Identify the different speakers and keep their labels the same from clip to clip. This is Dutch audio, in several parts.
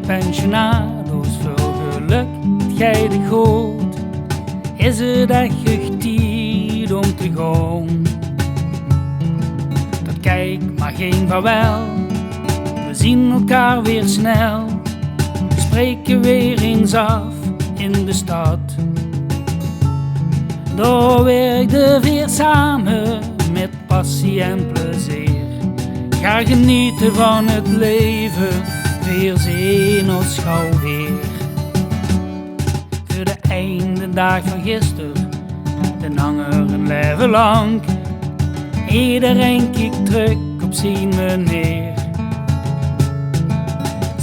Speaker 1: pensionado's veel geluk, gij de goed. Is het echt tijd om te gaan? Dat kijk maar geen vaarwel, we zien elkaar weer snel. We spreken weer eens af in de stad. Daar werkten weer samen met passie en plezier. Ga genieten van het leven, weer zien ons gauw weer. Voor de eindedag van gisteren, dan hangen een leven lang. Iedereen kijkt terug op zijn meneer.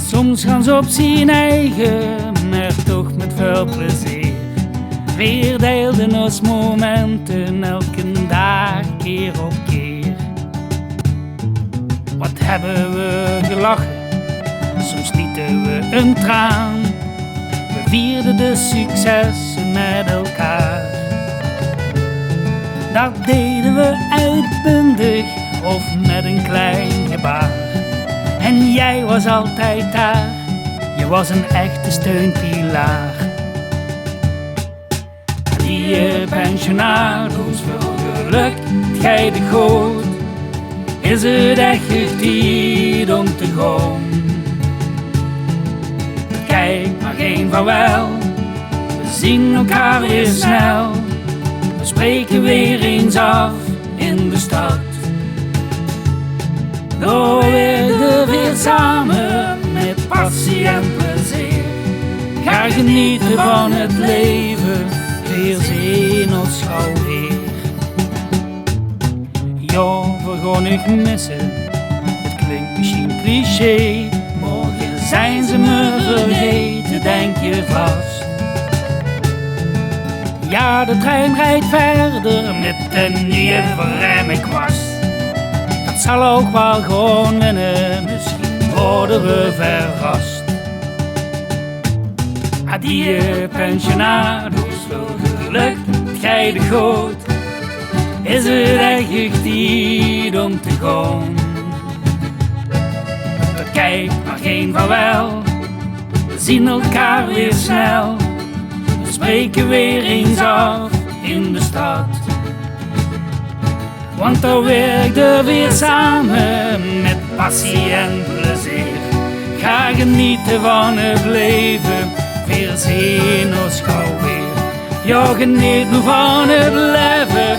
Speaker 1: Soms gaan ze op zijn eigen, maar toch met veel plezier. Weer deelden ons momenten, elke dag keer op keer. Wat hebben we gelachen, soms lieten we een traan. We vierden de successen met elkaar. Dat deden we uitbundig of met een klein gebaar. En jij was altijd daar, je was een echte steunpilaar. Die pensionado's veel geluk, gij de goed. Is het echt tijd om te gaan? Kijk maar geen vaarwel, we zien elkaar weer snel. We spreken weer eens af in de stad. Daar werken weer samen met passie en plezier. Ga genieten van het leven, weer zien ons gauw weer. Ja, we gaan niet missen, het klinkt misschien cliché. Morgen zijn ze me vergeten, denk je vast. Ja, de trein rijdt verder met een nieuwe remmenkwast. Dat zal ook wel gewoon winnen, misschien worden we verrast. Adieu pensionado's, veel geluk, gij de goed. Is het echt tijd om te gaan? Kijk maar geen vaarwel, we zien elkaar weer snel. We spreken weer eens af in de stad. Want daar werkten weer samen met passie en plezier. Ga genieten van het leven, weer zien ons gauw weer. Ja, geniet nu van het leven,